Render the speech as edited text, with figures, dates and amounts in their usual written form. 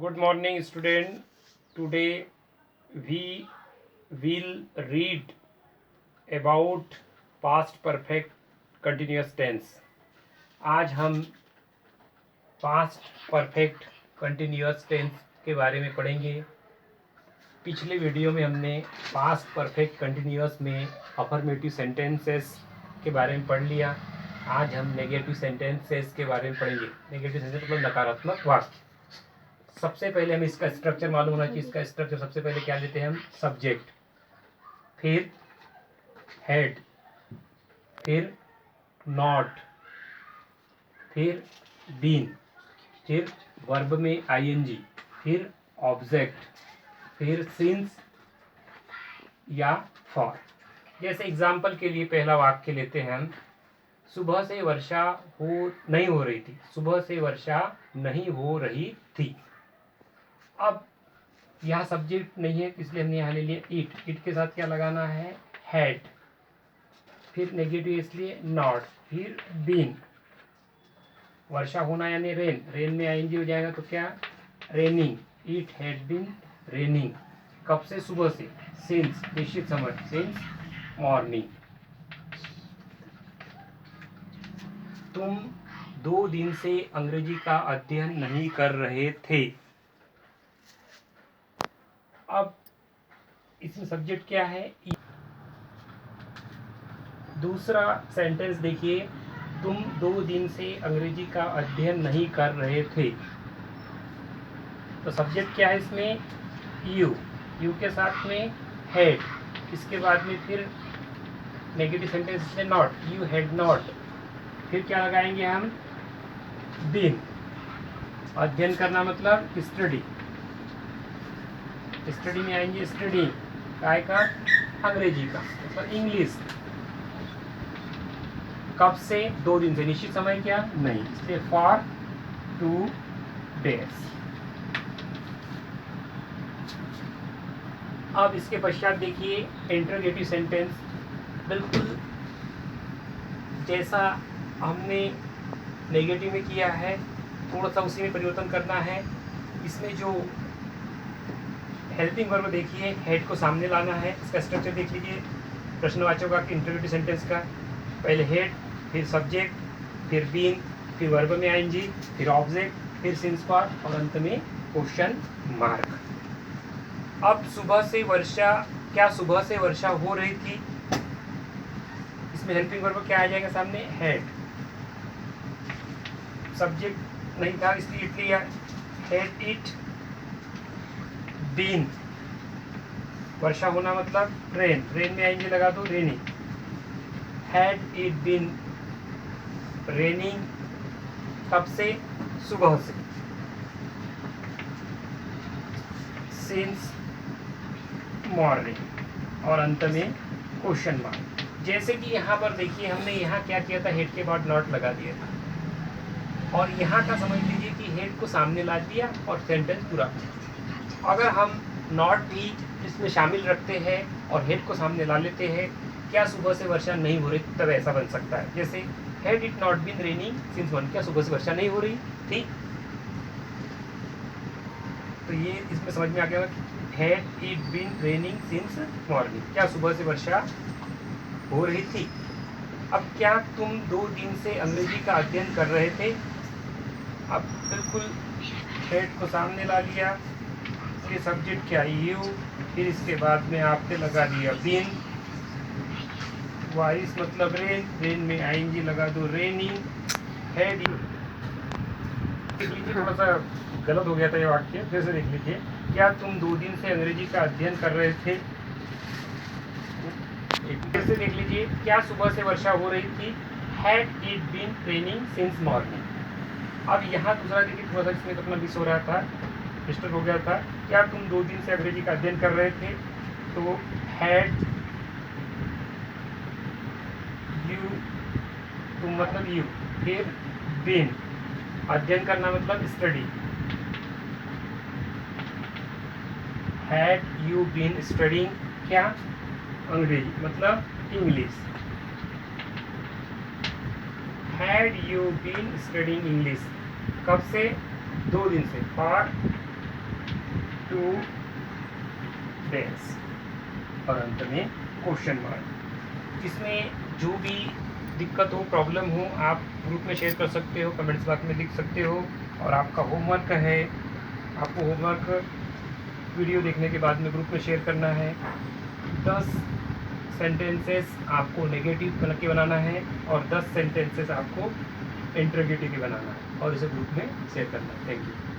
Good morning, student. Today we will read about past perfect continuous tense. आज हम past perfect continuous tense के बारे में पढ़ेंगे। पिछले वीडियो में हमने past perfect continuous में affirmative sentences के बारे में पढ़ लिया। आज हम नेगेटिव सेंटेंसेस के बारे में पढ़ेंगे। नेगेटिव सेंटेंस मतलब नकारात्मक वाक्य। सबसे पहले हमें इसका स्ट्रक्चर मालूम होना चाहिए। इसका स्ट्रक्चर सबसे पहले क्या लेते हैं हम? सब्जेक्ट, फिर हेड, फिर नॉट, फिर बीन, फिर वर्ब में आईएनजी, फिर ऑब्जेक्ट, फिर सिंस या फॉर। जैसे एग्जाम्पल के लिए पहला वाक्य लेते हैं हम। सुबह से वर्षा नहीं हो रही थी। सुबह से वर्षा नहीं हो रही थी। अब यहाँ सब्जेक्ट नहीं है इसलिए हमने यहाँ ले लिया इट। इट के साथ क्या लगाना है? हैड। फिर नेगेटिव इसलिए नॉट, फिर बीन। वर्षा होना यानी रेन। रेन में आईएनजी हो जाएगा तो क्या? Raining. It had been raining. कब से? सुबह से। सिंस निश्चित समय, सिंस मॉर्निंग। तुम 2 दिन से अंग्रेजी का अध्ययन नहीं कर रहे थे। अब इसमें सब्जेक्ट क्या है? दूसरा सेंटेंस देखिए, तुम 2 दिन से अंग्रेजी का अध्ययन नहीं कर रहे थे। तो सब्जेक्ट क्या है इसमें? यू। यू के साथ में हैड। इसके बाद में फिर नेगेटिव सेंटेंस में नॉट। You had not. फिर क्या लगाएंगे हम? बीन। अध्ययन करना मतलब स्टडी। स्टडी में आएंगे स्टडी। काय का? अंग्रेजी का, मतलब इंग्लिश। कब से? 2 दिन से। निश्चित समय क्या? नहीं, इसलिए फॉर 2 days। अब इसके पश्चात देखिए इंटरोगेटिव सेंटेंस। बिल्कुल जैसा हमने नेगेटिव में किया है, थोड़ा सा उसी में परिवर्तन करना है। इसमें जो हेल्पिंग वर्ब देखिए, हेड को सामने लाना है। इसका स्ट्रक्चर देख लीजिए प्रश्नवाचक का इंटरोगेटिव सेंटेंस का। पहले हेड, फिर सब्जेक्ट, फिर बीन, फिर वर्ब में आईएनजी, फिर ऑब्जेक्ट, फिर सिंस फॉर और अंत में क्वेश्चन मार्क। अब सुबह से वर्षा, क्या सुबह से वर्षा हो रही थी? इसमें हेल्पिंग वर्ब क्या आ जाएगा सामने? हेड। सब्जेक्ट नहीं था इसलिए इट लिया, हेड इट बीन। वर्षा होना मतलब रेन। रेन में आएंगे लगा दो, raining. Had it been raining. कब से? सुबह से। सिंस मॉर्निंग और अंत में क्वेश्चन मार्क। जैसे कि यहाँ पर देखिए हमने यहाँ क्या किया था? हेड के बाद नॉट लगा दिया था और यहाँ का समझ लीजिए कि हेड को सामने ला दिया और सेंटेंस पूरा। अगर हम नॉट भी इसमें शामिल रखते हैं और हेड को सामने ला लेते हैं, क्या सुबह से वर्षा नहीं हो रही, तब ऐसा बन सकता है। जैसे had it not been raining since morning. क्या सुबह से वर्षा नहीं हो रही थी? तो ये इसमें समझ में आ गया। Had it been raining since morning. क्या सुबह से वर्षा हो रही थी? अब क्या तुम 2 दिन से अंग्रेजी का अध्ययन कर रहे थे? अब बिल्कुल हेड को सामने ला लिया। ये सब्जेक्ट क्या? यू। फिर इसके बाद में आपने लगा दिया बीन। बारिश मतलब रेन। रेन में आईएनजी लगा दो, रेनिंग। हैड। देख लीजिए थोड़ा सा गलत हो गया था ये वाक्य, फिर से देख लीजिए। क्या तुम 2 दिन से अंग्रेजी का अध्ययन कर रहे थे? फिर से देख लीजिए, क्या सुबह से वर्षा हो रही थी? Had it been raining since morning. अब यहाँ दूसरा देखिए, थोड़ा सा इसमें अपना मिस हो रहा था, डिस्टर्ब हो गया था। क्या तुम 2 दिन से अंग्रेजी का अध्ययन कर रहे थे? तो हैड यू, तुम मतलब यू, फिर बीन। अध्ययन करना मतलब study. Had you been studying क्या? अंग्रेजी मतलब English. Had you been studying English. कब से? 2 दिन से। फॉर 2 days और अंत में क्वेश्चन मार्क। इसमें जो भी दिक्कत हो, प्रॉब्लम हो, आप ग्रुप में शेयर कर सकते हो, कमेंट्स बॉक्स में लिख सकते हो। और आपका होमवर्क है, आपको होमवर्क वीडियो देखने के बाद में ग्रुप में शेयर करना है। 10 सेंटेंसेस आपको नेगेटिव बना के बनाना है और 10 सेंटेंसेस आपको इंटरोगेटिव बनाना है और इसे ग्रुप में शेयर करना है। Thank you.